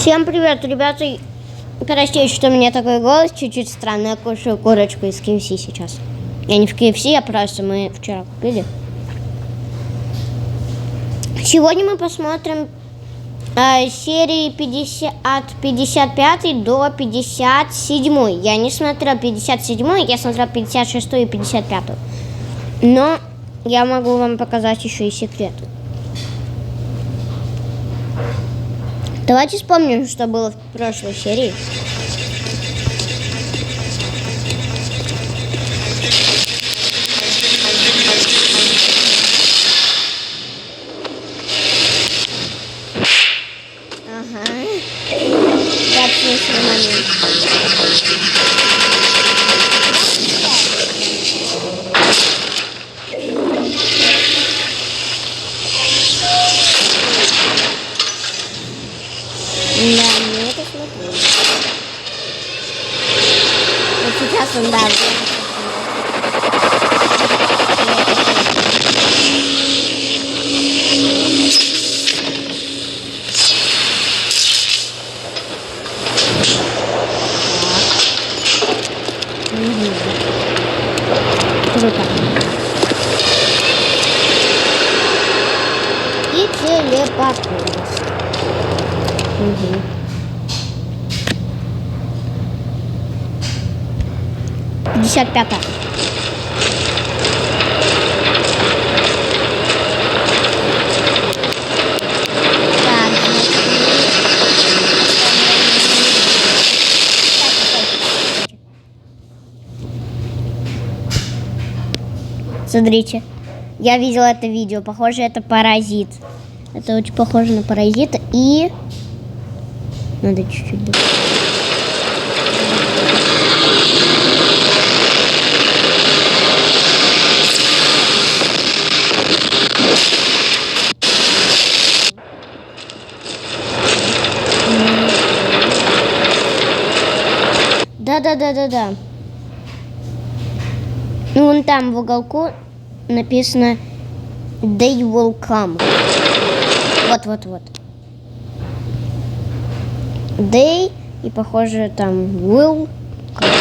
Всем привет, ребята. Простите, что у меня такой голос чуть-чуть странный. Я кушаю курочку из KFC сейчас. Я не в KFC, а просто мы вчера купили. Сегодня мы посмотрим серии 50, от 55 до 57. Я не смотрела 57, я смотрела 56 и 55. Но я могу вам показать еще и секреты. Давайте вспомним, что было в прошлой серии. Ага. Так, смешной момент. Да, мне это смотрю. Вот сейчас он, да, круто. И телепортируемся. Угу. 55. Смотрите, я видела это видео. Похоже, это паразит. Это очень похоже на паразита. И надо чуть-чуть добавить. Да. Ну, вон там в уголку написано They will come. Вот. They, и похоже там will come.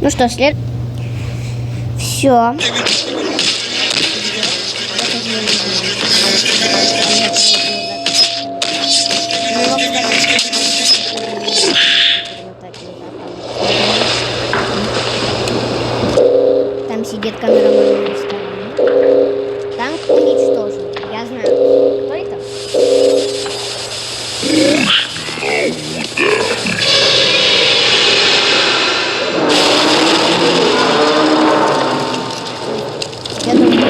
Ну что, след... Все. Там сидит камерамен ресторана. Танк уничтожен. Я знаю, кто это? Я думаю,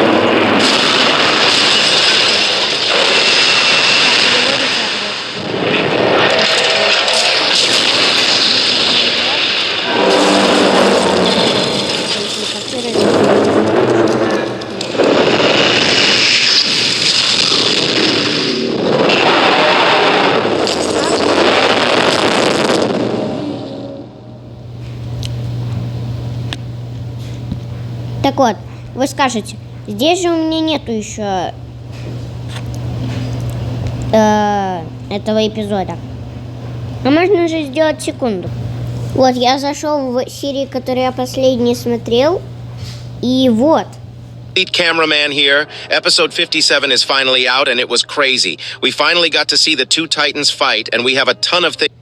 так вот, вы скажете, здесь же у меня нету еще этого эпизода. А можно же сделать секунду. Вот, я зашел в серию, которую я последний смотрел. И вот, Cameraman here. Episode 57 is finally out, and it was crazy. We finally got to see the two Titans fight, and we have a ton of things.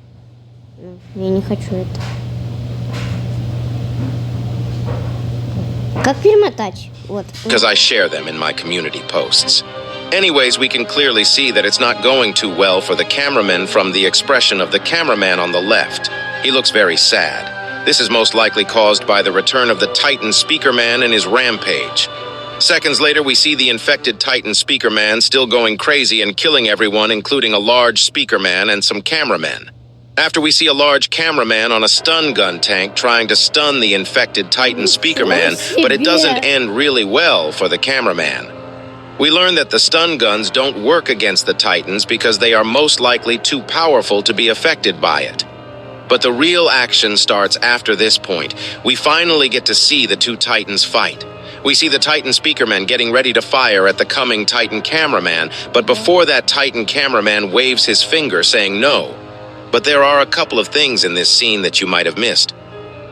Я не хочу это. Как перемотать? Вот. Because I share them in my community posts. Anyways, we can clearly see that it's not going too well for the cameraman from the expression of the cameraman on the left. He looks very sad. This is most likely caused by the return of the Titan Speaker Man and his rampage. Seconds later, we see the infected Titan Speaker Man still going crazy and killing everyone, including a large Speaker Man and some cameramen. After we see a large cameraman on a stun gun tank trying to stun the infected Titan Speaker Man, but it doesn't end really well for the cameraman. We learn that the stun guns don't work against the Titans because they are most likely too powerful to be affected by it. But the real action starts after this point. We finally get to see the two Titans fight. We see the Titan Speakerman getting ready to fire at the coming Titan cameraman, but before that Titan cameraman waves his finger saying no. But there are a couple of things in this scene that you might have missed.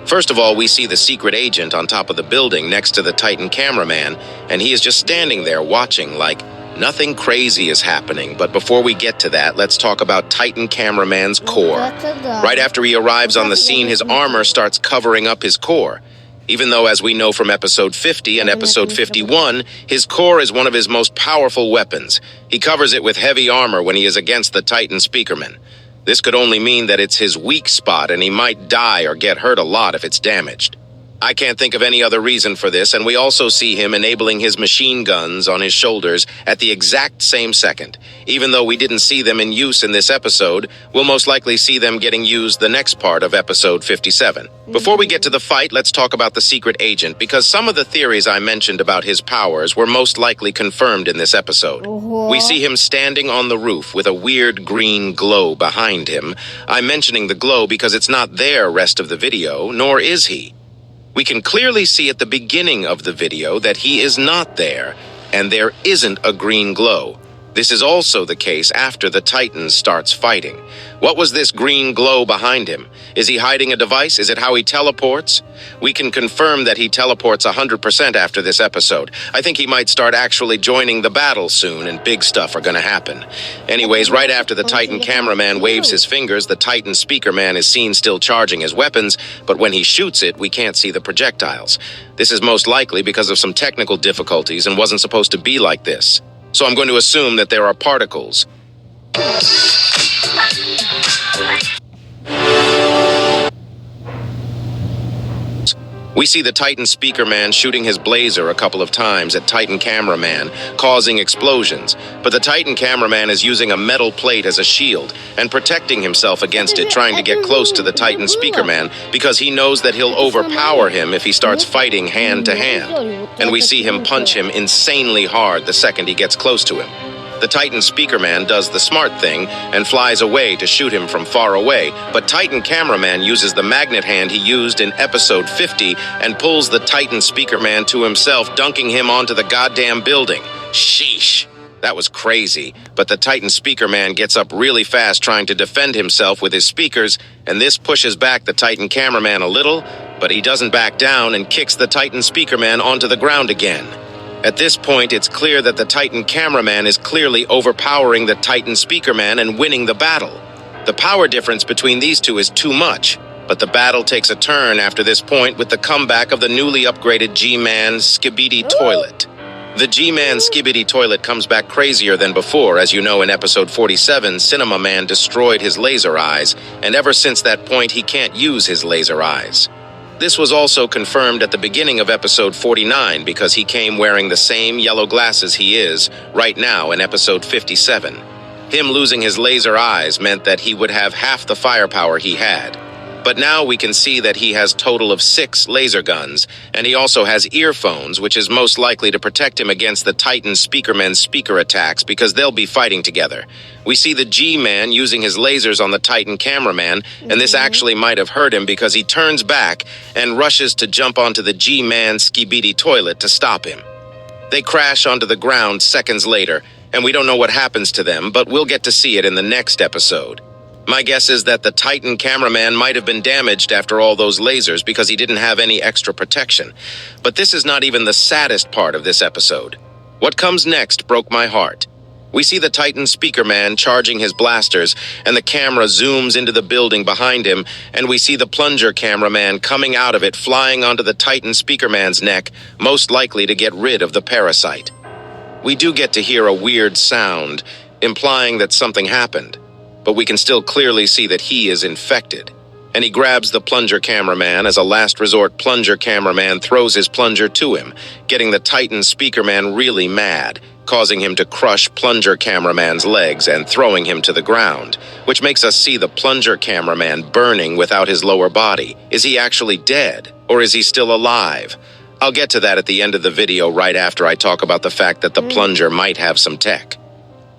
First of all, we see the secret agent on top of the building next to the Titan cameraman, and he is just standing there watching like nothing crazy is happening. But before we get to that, let's talk about Titan cameraman's core. Right after he arrives on the scene, his armor starts covering up his core. Even though, as we know from episode 50 and episode 51, his core is one of his most powerful weapons. He covers it with heavy armor when he is against the Titan Speakerman. This could only mean that it's his weak spot and he might die or get hurt a lot if it's damaged. I can't think of any other reason for this, and we also see him enabling his machine guns on his shoulders at the exact same second. Even though we didn't see them in use in this episode, we'll most likely see them getting used the next part of episode 57. Before we get to the fight, let's talk about the secret agent, because some of the theories I mentioned about his powers were most likely confirmed in this episode. We see him standing on the roof with a weird green glow behind him. I'm mentioning the glow because it's not there rest of the video, nor is he. We can clearly see at the beginning of the video that he is not there, and there isn't a green glow. This is also the case after the Titan starts fighting. What was this green glow behind him? Is he hiding a device? Is it how he teleports? We can confirm that he teleports 100% after this episode. I think he might start actually joining the battle soon, and big stuff are gonna happen. Anyways, right after the Titan cameraman waves his fingers, the Titan speaker man is seen still charging his weapons, but when he shoots it, we can't see the projectiles. This is most likely because of some technical difficulties and wasn't supposed to be like this. So I'm going to assume that there are particles. We see the Titan speaker man shooting his blazer a couple of times at Titan cameraman, causing explosions. But the Titan cameraman is using a metal plate as a shield and protecting himself against it, trying to get close to the Titan speaker man because he knows that he'll overpower him if he starts fighting hand to hand. And we see him punch him insanely hard the second he gets close to him. The Titan speaker man does the smart thing and flies away to shoot him from far away, but Titan cameraman uses the magnet hand he used in episode 50 and pulls the Titan speaker man to himself, dunking him onto the goddamn building. Sheesh. That was crazy, but the Titan speaker man gets up really fast trying to defend himself with his speakers, and this pushes back the Titan cameraman a little, but he doesn't back down and kicks the Titan speaker man onto the ground again. At this point, it's clear that the Titan cameraman is clearly overpowering the Titan speakerman and winning the battle. The power difference between these two is too much, but the battle takes a turn after this point with the comeback of the newly upgraded G-Man skibidi toilet. The G-Man skibidi toilet comes back crazier than before. As you know, in episode 47, Cinema Man destroyed his laser eyes, and ever since that point, he can't use his laser eyes. This was also confirmed at the beginning of episode 49 because he came wearing the same yellow glasses he is right now in episode 57. Him losing his laser eyes meant that he would have half the firepower he had. But now we can see that he has total of 6 laser guns, and he also has earphones, which is most likely to protect him against the Titan speakerman's speaker attacks because they'll be fighting together. We see the G-Man using his lasers on the Titan cameraman, and this actually might have hurt him because he turns back and rushes to jump onto the G-Man skibidi toilet to stop him. They crash onto the ground seconds later, and we don't know what happens to them, but we'll get to see it in the next episode. My guess is that the Titan cameraman might have been damaged after all those lasers because he didn't have any extra protection. But this is not even the saddest part of this episode. What comes next broke my heart. We see the Titan speaker man charging his blasters, and the camera zooms into the building behind him, and we see the plunger cameraman coming out of it, flying onto the Titan speaker man's neck, most likely to get rid of the parasite. We do get to hear a weird sound, implying that something happened, but we can still clearly see that he is infected. And he grabs the plunger cameraman as a last resort. Plunger cameraman throws his plunger to him, getting the Titan speaker man really mad, causing him to crush plunger cameraman's legs and throwing him to the ground, which makes us see the plunger cameraman burning without his lower body. Is he actually dead, or is he still alive? I'll get to that at the end of the video right after I talk about the fact that the plunger might have some tech.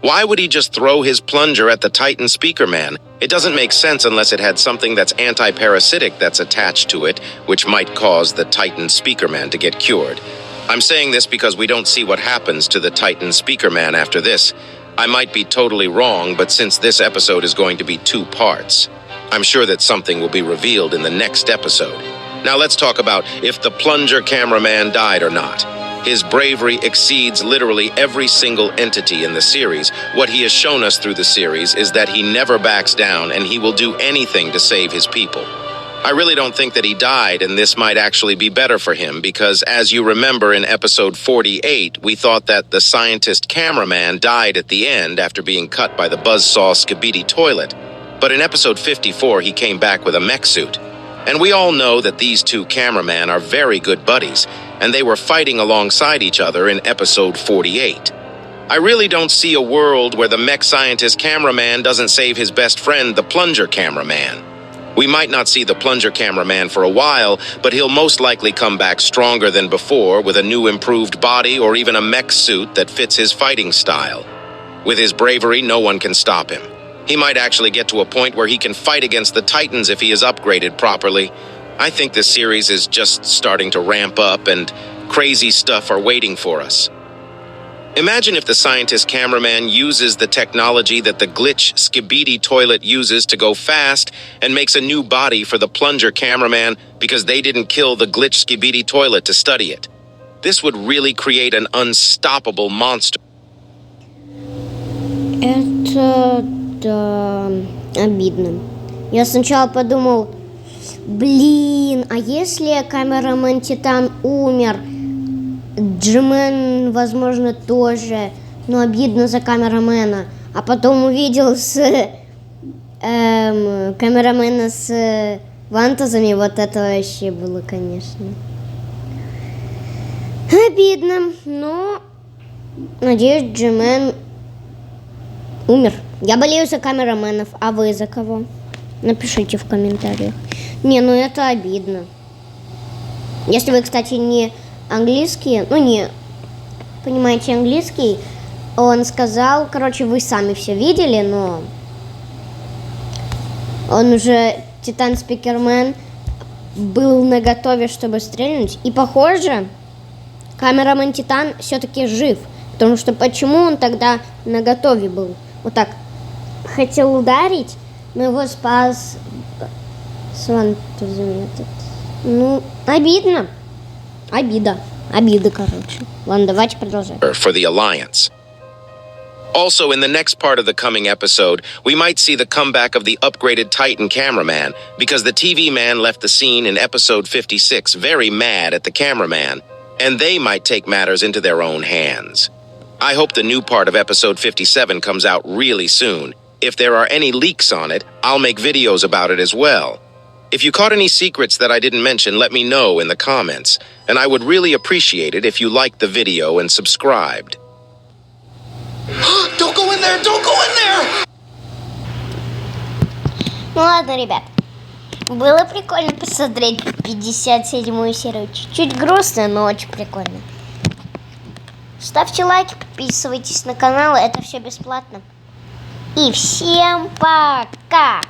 Why would he just throw his plunger at the Titan speaker man? It doesn't make sense unless it had something that's anti-parasitic that's attached to it, which might cause the Titan speaker man to get cured. I'm saying this because we don't see what happens to the Titan speaker man after this. I might be totally wrong, but since this episode is going to be 2 parts, I'm sure that something will be revealed in the next episode. Now let's talk about if the plunger cameraman died or not. His bravery exceeds literally every single entity in the series. What he has shown us through the series is that he never backs down and he will do anything to save his people. I really don't think that he died, and this might actually be better for him because, as you remember in episode 48, we thought that the scientist cameraman died at the end after being cut by the buzzsaw skibidi toilet. But in episode 54, he came back with a mech suit. And we all know that these 2 cameramen are very good buddies, and they were fighting alongside each other in episode 48. I really don't see a world where the mech scientist cameraman doesn't save his best friend, the plunger cameraman. We might not see the plunger cameraman for a while, but he'll most likely come back stronger than before with a new improved body or even a mech suit that fits his fighting style. With his bravery, no one can stop him. He might actually get to a point where he can fight against the Titans if he is upgraded properly. I think this series is just starting to ramp up and crazy stuff are waiting for us. Imagine if the scientist cameraman uses the technology that the glitch skibidi toilet uses to go fast and makes a new body for the plunger cameraman because they didn't kill the glitch skibidi toilet to study it. This would really create an unstoppable monster. Это, да, обидно. Я сначала подумал, блин, а если камерамен Титан умер? Джимен, возможно, тоже, но обидно за камерамена. А потом увидел камерамена с вантазами, вот это вообще было, конечно. Обидно, но надеюсь, Джимен умер. Я болею за камераменов, а вы за кого? Напишите в комментариях. Не, ну это обидно. Если вы, кстати, не английский, не понимаете английский, он сказал, короче, вы сами все видели, но он уже, Титан Спикермен, был наготове, чтобы стрельнуть. И похоже, камерамен Титан все-таки жив. Потому что почему он тогда наготове был? Вот так хотел ударить, но его спас Свантузом этот. Ну, обидно. Обида, короче. Ладно, давайте продолжать. For the Alliance. Also, in the next part of the coming episode, we might see the comeback of the upgraded Titan cameraman, because the TV man left the scene in episode 56 very mad at the cameraman, and they might take matters into their own hands. I hope the new part of episode 57 comes out really soon. If there are any leaks on it, I'll make videos about it as well. If you caught any secrets that I didn't mention, let me know in the comments, and I would really appreciate it if you liked the video and subscribed. Don't go in there! Don't go in there! Ну ладно, ребят. Было прикольно посмотреть 57-ю серию. Чуть-чуть грустно, но очень прикольно. Ставьте лайки, подписывайтесь на канал, это все бесплатно. И всем пока!